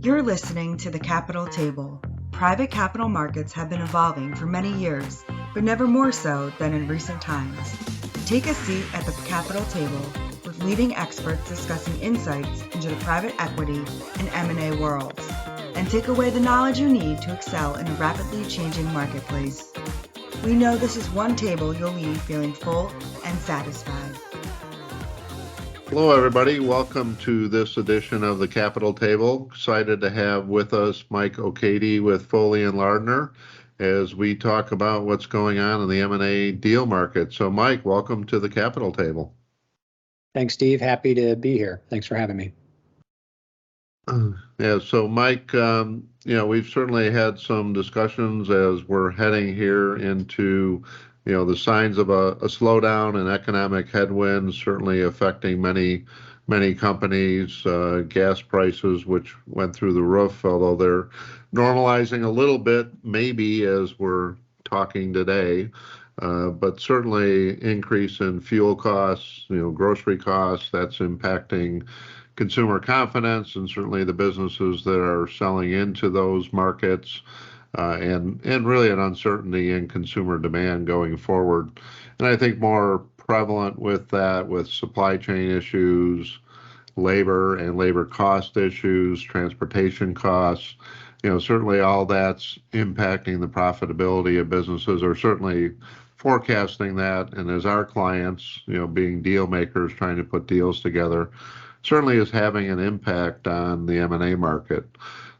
You're listening to The Capital Table. Private capital markets have been evolving for many years, but never more so than in recent times. Take a seat at the Capital Table with leading experts discussing insights into the private equity and M&A worlds, and take away the knowledge you need to excel in a rapidly changing marketplace. We know this is one table you'll leave feeling full and satisfied. Hello, everybody. Welcome to this edition of the Capital Table. Excited to have with us Mike O'Cady with Foley and Lardner as we talk about what's going on in the M&A deal market. So, Mike, welcome to the Capital Table. Thanks, Steve. Happy to be here. Thanks for having me. Yeah, so Mike, we've certainly had some discussions as we're heading here into the signs of a slowdown and economic headwinds certainly affecting many companies, gas prices, which went through the roof, although they're normalizing a little bit, maybe as we're talking today, but certainly increase in fuel costs, grocery costs, that's impacting consumer confidence and certainly the businesses that are selling into those markets. And really an uncertainty in consumer demand going forward. And I think more prevalent with that, with supply chain issues, labor and labor cost issues, transportation costs, certainly all that's impacting the profitability of businesses, or certainly forecasting that. And as our clients, being deal makers trying to put deals together, certainly is having an impact on the M&A market.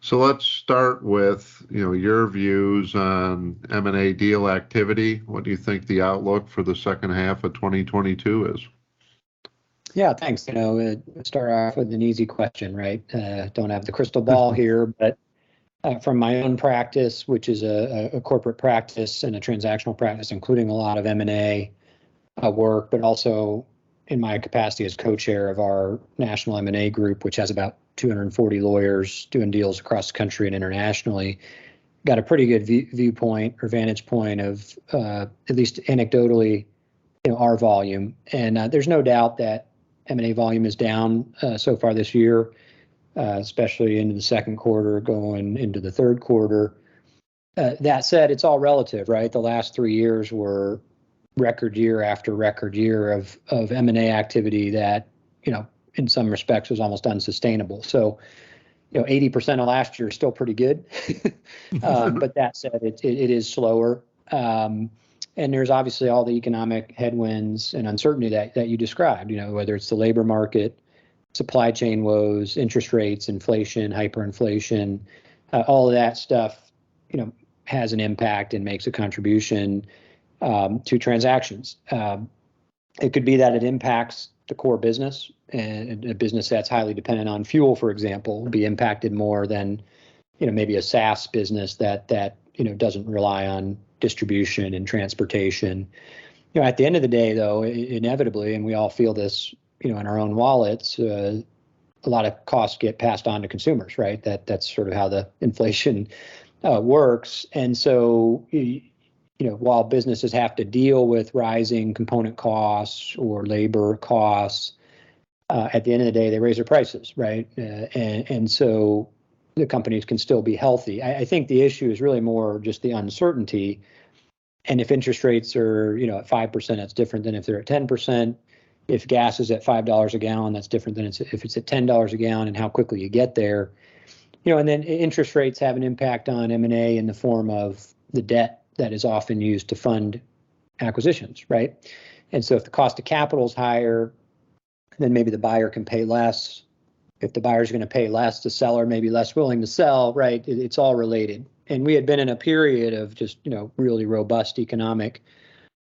So let's start with, your views on M&A deal activity. What do you think the outlook for the second half of 2022 is? Yeah, thanks. Start off with an easy question, right? Don't have the crystal ball here, but from my own practice, which is a corporate practice and a transactional practice, including a lot of M&A work, but also in my capacity as co-chair of our national M&A group, which has about 240 lawyers doing deals across the country and internationally, got a pretty good viewpoint or vantage point of, at least anecdotally, our volume. And there's no doubt that M&A volume is down so far this year, especially into the second quarter, going into the third quarter. That said, it's all relative, right? The last 3 years were record year after record year of M&A activity that, in some respects was almost unsustainable. So, 80% of last year is still pretty good. But that said, it is slower. And there's obviously all the economic headwinds and uncertainty that you described, whether it's the labor market, supply chain woes, interest rates, inflation, hyperinflation, all of that stuff, has an impact and makes a contribution to transactions. It could be that it impacts the core business, and a business that's highly dependent on fuel, for example, will be impacted more than, maybe a SaaS business that doesn't rely on distribution and transportation. At the end of the day, though, inevitably, and we all feel this, in our own wallets, a lot of costs get passed on to consumers, right? That's sort of how the inflation works. And so, while businesses have to deal with rising component costs or labor costs, at the end of the day, they raise their prices, right? And so the companies can still be healthy. I think the issue is really more just the uncertainty. And if interest rates are, at 5%, that's different than if they're at 10%. If gas is at $5 a gallon, that's different than if it's at $10 a gallon, and how quickly you get there. And then interest rates have an impact on M&A in the form of the debt that is often used to fund acquisitions, right? And so if the cost of capital is higher, then maybe the buyer can pay less. If the buyer's going to pay less, the seller may be less willing to sell, right? It's all related. And we had been in a period of just, really robust economic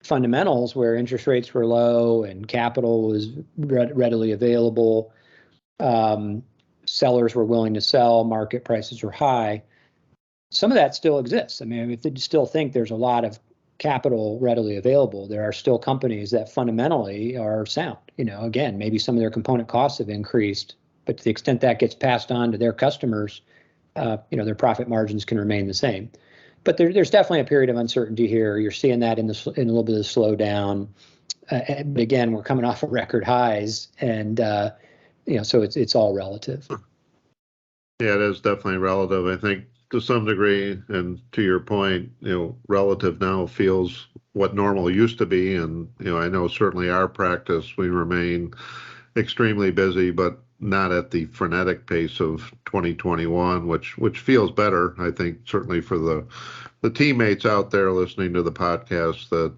fundamentals where interest rates were low and capital was readily available. Sellers were willing to sell, market prices were high. Some of that still exists. I mean, if they still think there's a lot of capital readily available, there are still companies that fundamentally are sound. Again, maybe some of their component costs have increased, but to the extent that gets passed on to their customers, their profit margins can remain the same. But there's definitely a period of uncertainty here. You're seeing that in a little bit of slowdown. But again, we're coming off of record highs, and so it's all relative. Yeah, it is definitely relative. I think to some degree, and to your point, relative now feels what normal used to be. And, I know certainly our practice, we remain extremely busy, but not at the frenetic pace of 2021, which feels better, I think, certainly for the teammates out there listening to the podcast that,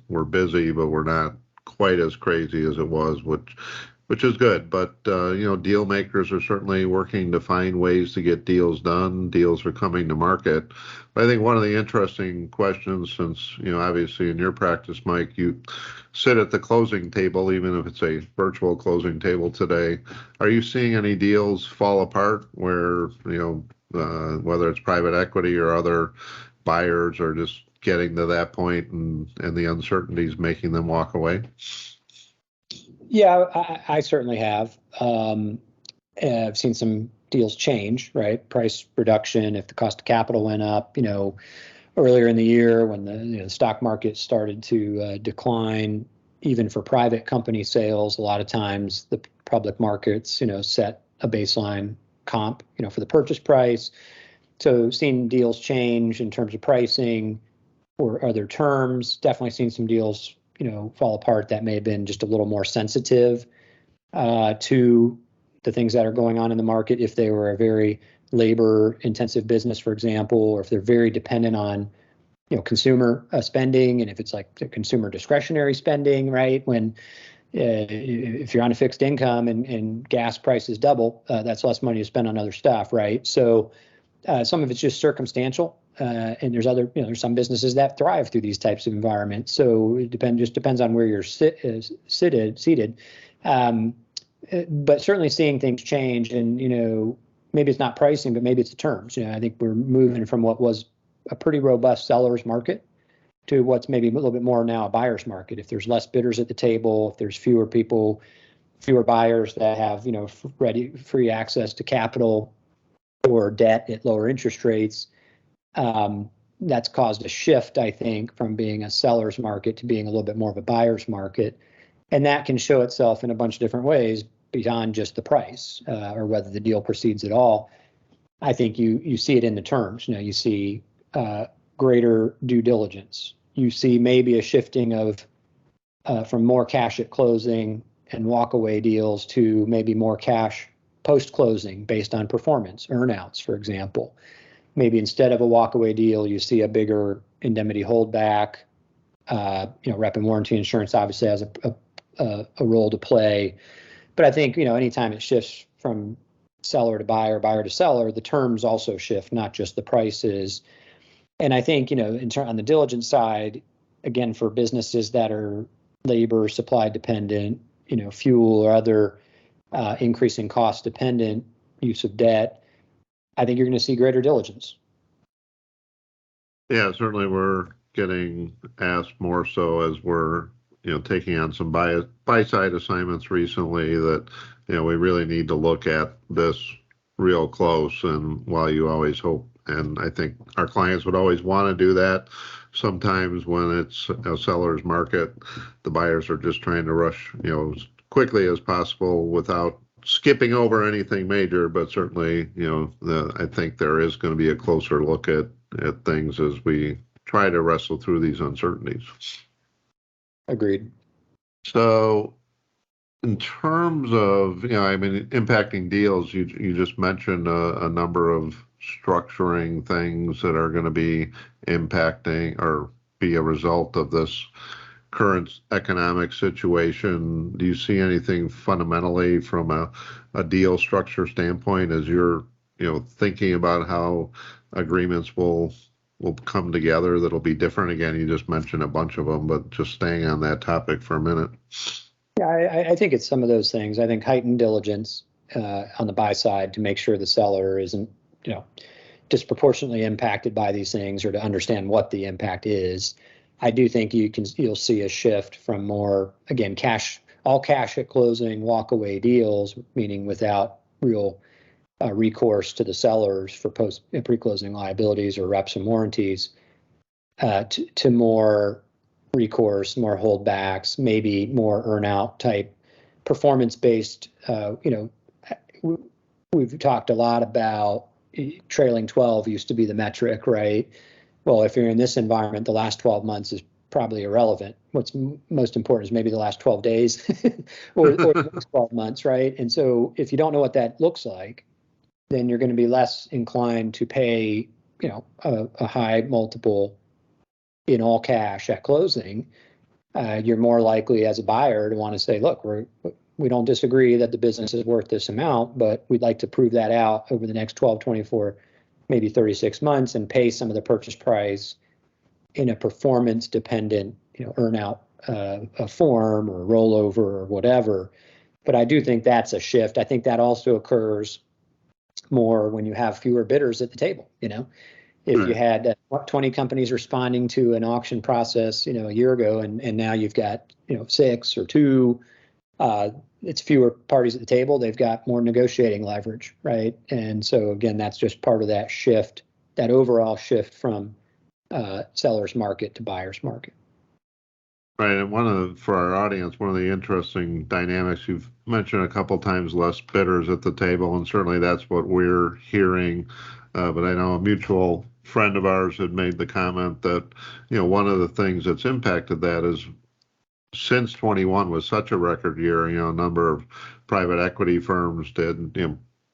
we're busy, but we're not quite as crazy as it was, which is good. But deal makers are certainly working to find ways to get deals done. Deals are coming to market. But I think one of the interesting questions, since obviously in your practice, Mike, you sit at the closing table, even if it's a virtual closing table today. Are you seeing any deals fall apart where whether it's private equity or other buyers are just getting to that point and the uncertainties making them walk away? Yeah, I certainly have. I've seen some deals change, right? Price reduction, if the cost of capital went up, earlier in the year when the stock market started to decline, even for private company sales, a lot of times the public markets, set a baseline comp, for the purchase price. So seeing deals change in terms of pricing or other terms, definitely seen some deals fall apart that may have been just a little more sensitive to the things that are going on in the market. If they were a very labor intensive business, for example, or if they're very dependent on consumer spending, and if it's like the consumer discretionary spending, right? When if you're on a fixed income and gas prices double, that's less money to spend on other stuff, right? So some of it's just circumstantial. And there's some businesses that thrive through these types of environments. So it depends on where you're seated. But certainly seeing things change, and maybe it's not pricing, but maybe it's the terms. I think we're moving from what was a pretty robust seller's market to what's maybe a little bit more now a buyer's market. If there's less bidders at the table, if there's fewer buyers that have free access to capital or debt at lower interest rates. That's caused a shift, I think, from being a seller's market to being a little bit more of a buyer's market. And that can show itself in a bunch of different ways beyond just the price or whether the deal proceeds at all. I think you see it in the terms. You see greater due diligence. You see maybe a shifting of from more cash at closing and walkaway deals to maybe more cash post-closing based on performance, earnouts, for example. Maybe instead of a walkaway deal, you see a bigger indemnity holdback. Rep and warranty insurance obviously has a role to play. But I think, anytime it shifts from seller to buyer, buyer to seller, the terms also shift, not just the prices. And I think, on the diligence side, again, for businesses that are labor supply dependent, fuel or other increasing cost dependent use of debt, I think you're going to see greater diligence. Yeah, certainly we're getting asked more so as we're, taking on some buy-side assignments recently that, we really need to look at this real close. And while you always hope, and I think our clients would always want to do that, sometimes when it's a seller's market, the buyers are just trying to rush, as quickly as possible without skipping over anything major. But certainly, I think there is going to be a closer look at things as we try to wrestle through these uncertainties. Agreed. So in terms of, impacting deals, you just mentioned a number of structuring things that are going to be impacting or be a result of this current economic situation. Do you see anything fundamentally from a deal structure standpoint as you're, thinking about how agreements will come together that'll be different? Again, you just mentioned a bunch of them, but just staying on that topic for a minute. Yeah, I think it's some of those things. I think heightened diligence on the buy side to make sure the seller isn't, disproportionately impacted by these things, or to understand what the impact is. I do think you'll see a shift from more, again, all cash at closing, walk away deals, meaning without real recourse to the sellers for pre-closing liabilities or reps and warranties, to more recourse, more holdbacks, maybe more earnout type performance-based. we've talked a lot about trailing 12 used to be the metric, right? Well, if you're in this environment, the last 12 months is probably irrelevant. What's most important is maybe the last 12 days or the next 12 months, right? And so if you don't know what that looks like, then you're going to be less inclined to pay, a high multiple in all cash at closing. You're more likely as a buyer to want to say, look, we don't disagree that the business is worth this amount, but we'd like to prove that out over the next 12, 24, maybe 36 months and pay some of the purchase price in a performance dependent, earn out a form or rollover or whatever. But I do think that's a shift. I think that also occurs more when you have fewer bidders at the table. If you had 20 companies responding to an auction process, a year ago, and now you've got, 6 or 2, it's fewer parties at the table. They've got more negotiating leverage, right? And so again, that's just part of that shift, that overall shift from seller's market to buyer's market. Right, and for our audience, one of the interesting dynamics you've mentioned a couple times, less bidders at the table, and certainly that's what we're hearing. But I know a mutual friend of ours had made the comment that, one of the things that's impacted that is since 21 was such a record year, a number of private equity firms did,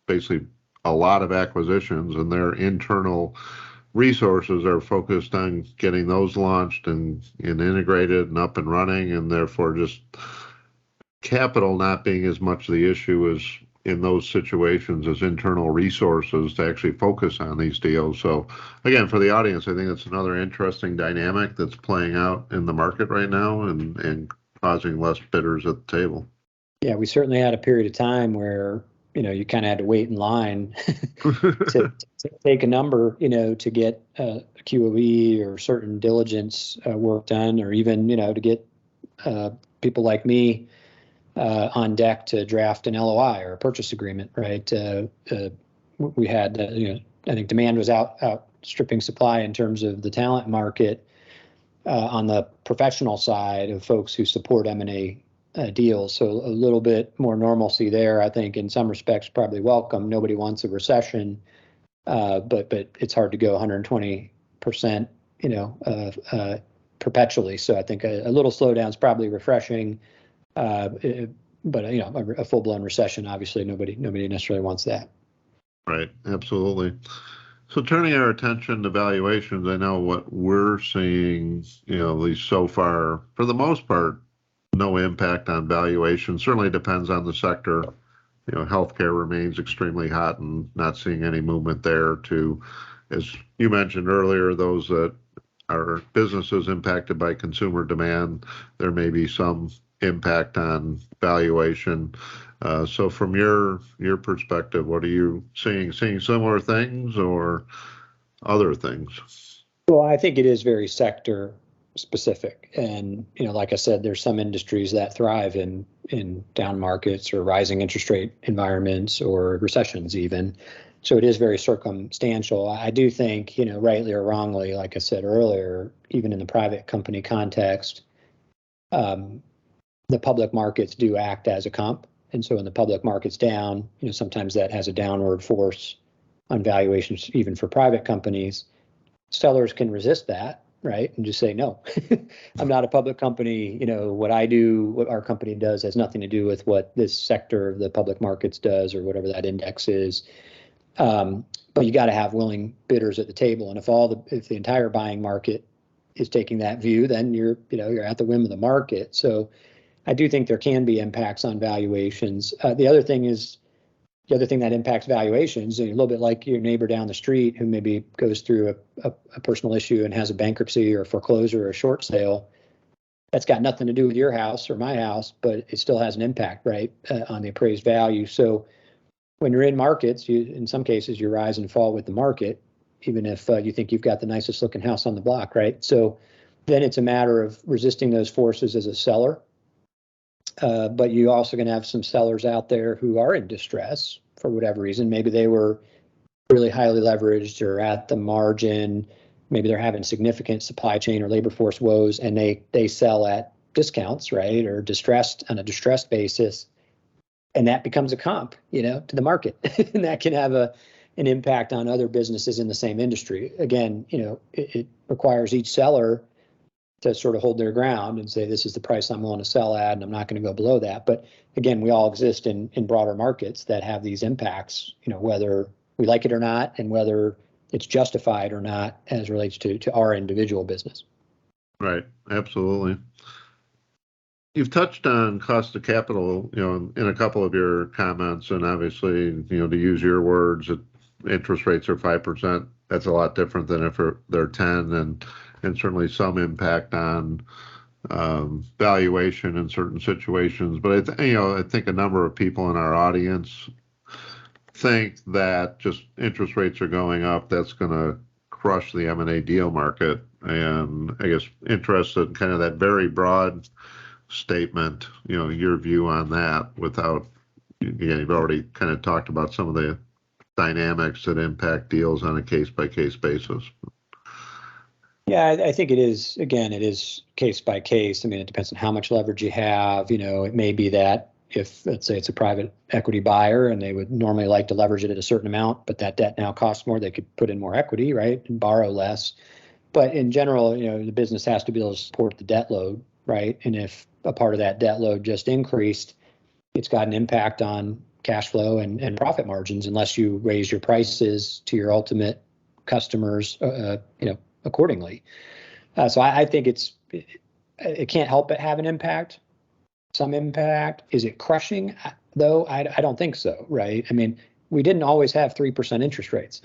basically a lot of acquisitions, and their internal resources are focused on getting those launched and integrated and up and running, and therefore just capital not being as much the issue as in those situations as internal resources to actually focus on these deals. So again, for the audience, I think it's another interesting dynamic that's playing out in the market right now and causing less bidders at the table. Yeah, we certainly had a period of time where, you kind of had to wait in line to take a number, to get a QOE or certain diligence work done, or even, to get people like me on deck to draft an LOI or a purchase agreement, right? We had, I think demand was outstripping supply in terms of the talent market on the professional side of folks who support M&A deals. So a little bit more normalcy there, I think, in some respects, probably welcome. Nobody wants a recession, but it's hard to go 120%, perpetually. So I think a little slowdown is probably refreshing. But a full-blown recession, obviously, nobody necessarily wants that. Right, absolutely. So turning our attention to valuations, I know what we're seeing, at least so far, for the most part, no impact on valuation. Certainly depends on the sector. Healthcare remains extremely hot and not seeing any movement there to, as you mentioned earlier, those that are businesses impacted by consumer demand, there may be some impact on valuation. So from your perspective, what are you seeing? Seeing similar things or other things? Well, I think it is very sector specific. And, like I said, there's some industries that thrive in down markets or rising interest rate environments or recessions even. So it is very circumstantial. I do think, rightly or wrongly, like I said earlier, even in the private company context, the public markets do act as a comp. And so when the public market's down, sometimes that has a downward force on valuations, even for private companies. Sellers can resist that, right? And just say, no, I'm not a public company. What I do, what our company does has nothing to do with what this sector of the public markets does or whatever that index is. But you got to have willing bidders at the table. And if the entire buying market is taking that view, then you're at the whim of the market. So I do think there can be impacts on valuations. The other thing that impacts valuations, a little bit like your neighbor down the street who maybe goes through a personal issue and has a bankruptcy or a foreclosure or a short sale. That's got nothing to do with your house or my house, but it still has an impact, right, on the appraised value. So when you're in markets, in some cases, you rise and fall with the market, even if you think you've got the nicest looking house on the block, right? So then it's a matter of resisting those forces as a seller. But you also going to have some sellers out there who are in distress for whatever reason. Maybe they were really highly leveraged or at the margin. Maybe they're having significant supply chain or labor force woes, and they sell at discounts, right, or on a distressed basis. and that becomes a comp, to the market, and that can have an impact on other businesses in the same industry. Again, it requires each seller to sort of hold their ground and say, this is the price I'm willing to sell at, and I'm not going to go below that. But again, we all exist in broader markets that have these impacts, whether we like it or not, and whether it's justified or not as relates to our individual business. Right. Absolutely. You've touched on cost of capital, in a couple of your comments, and obviously, to use your words, interest rates are 5%. That's a lot different than if they're 10, and certainly some impact on valuation in certain situations. But I think a number of people in our audience think that just interest rates are going up, that's going to crush the M&A deal market. And I guess interested in kind of that very broad statement, your view on that without, you've already kind of talked about some of the dynamics that impact deals on a case-by-case basis. Yeah, I think it is case by case. I mean, it depends on how much leverage you have. It may be that if, let's say, it's a private equity buyer and they would normally like to leverage it at a certain amount, but that debt now costs more, they could put in more equity, right, and borrow less. But in general, the business has to be able to support the debt load, right? And if a part of that debt load just increased, it's got an impact on cash flow and profit margins unless you raise your prices to your ultimate customers, accordingly. So I think it can't help but have an impact, some impact. Is it crushing, though? I don't think so, right? I mean, we didn't always have 3% interest rates.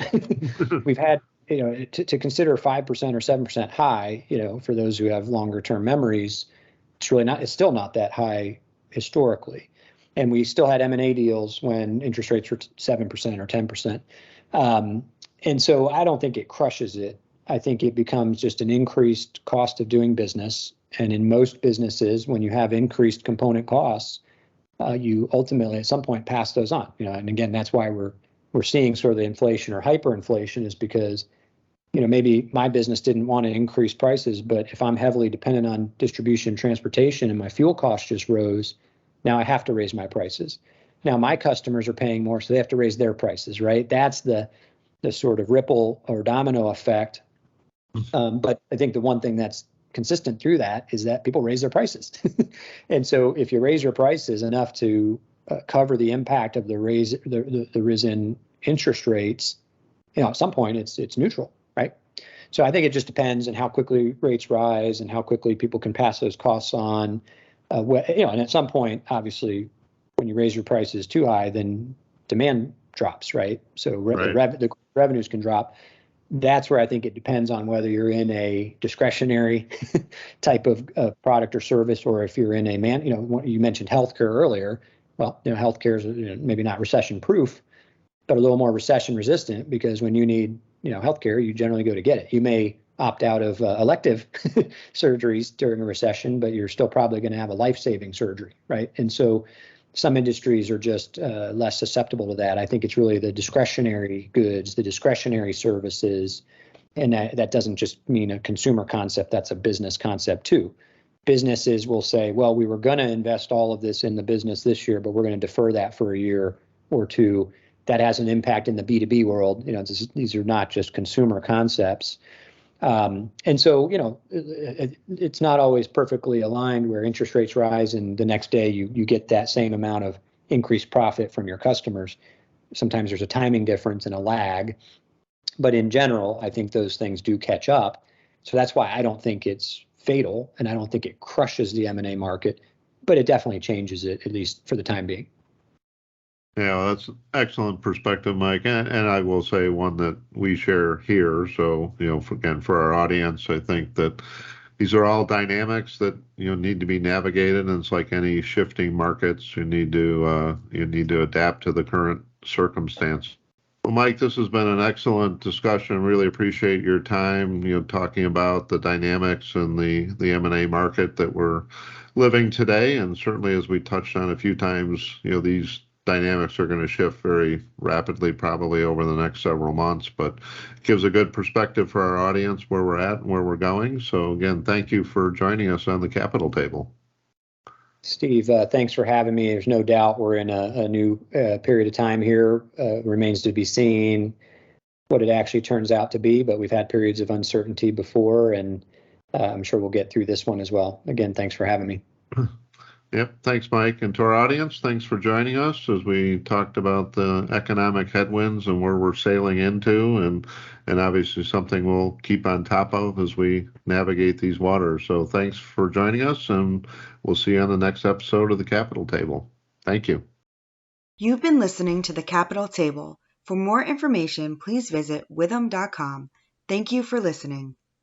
We've had, to consider 5% or 7% high, for those who have longer term memories, it's still not that high historically. And we still had M&A deals when interest rates were 7% or 10%. And so I don't think it crushes it. I think it becomes just an increased cost of doing business. And in most businesses, when you have increased component costs, you ultimately at some point pass those on. And again, that's why we're seeing sort of the inflation or hyperinflation, is because maybe my business didn't want to increase prices, but if I'm heavily dependent on distribution, transportation, and my fuel costs just rose, now I have to raise my prices. Now my customers are paying more, so they have to raise their prices, right? That's the sort of ripple or domino effect. But I think the one thing that's consistent through that is that people raise their prices. And so if you raise your prices enough to cover the impact of the risen interest rates, at some point it's neutral, right? So I think it just depends on how quickly rates rise and how quickly people can pass those costs on. And at some point, obviously, when you raise your prices too high, then demand drops, right? So the revenues can drop. That's where I think it depends on whether you're in a discretionary type of product or service, or if you're in you mentioned healthcare earlier. Well, healthcare is maybe not recession proof, but a little more recession resistant, because when you need healthcare, you generally go to get it. You may opt out of elective surgeries during a recession, but you're still probably going to have a life-saving surgery, right? And so some industries are just less susceptible to that. I think it's really the discretionary goods, the discretionary services, and that doesn't just mean a consumer concept, that's a business concept too. Businesses will say, well, we were going to invest all of this in the business this year, but we're going to defer that for a year or two. That has an impact in the B2B world. These are not just consumer concepts. And so, it's not always perfectly aligned where interest rates rise and the next day you get that same amount of increased profit from your customers. Sometimes there's a timing difference and a lag, but in general, I think those things do catch up. So that's why I don't think it's fatal, and I don't think it crushes the M&A market, but it definitely changes it, at least for the time being. Yeah, that's an excellent perspective, Mike. And I will say one that we share here. So, for our audience, I think that these are all dynamics that, need to be navigated. And it's like any shifting markets, you need to adapt to the current circumstance. Well, Mike, this has been an excellent discussion. Really appreciate your time, talking about the dynamics and the M&A market that we're living today. And certainly, as we touched on a few times, these dynamics are going to shift very rapidly, probably over the next several months, but it gives a good perspective for our audience where we're at and where we're going. So again, thank you for joining us on the Capital Table. Steve, thanks for having me. There's no doubt we're in a new period of time here. Remains to be seen what it actually turns out to be, but we've had periods of uncertainty before, and I'm sure we'll get through this one as well. Again, thanks for having me. Yep. Thanks, Mike. And to our audience, thanks for joining us as we talked about the economic headwinds and where we're sailing into, and obviously something we'll keep on top of as we navigate these waters. So thanks for joining us, and we'll see you on the next episode of the Capital Table. Thank you. You've been listening to the Capital Table. For more information, please visit withum.com. Thank you for listening.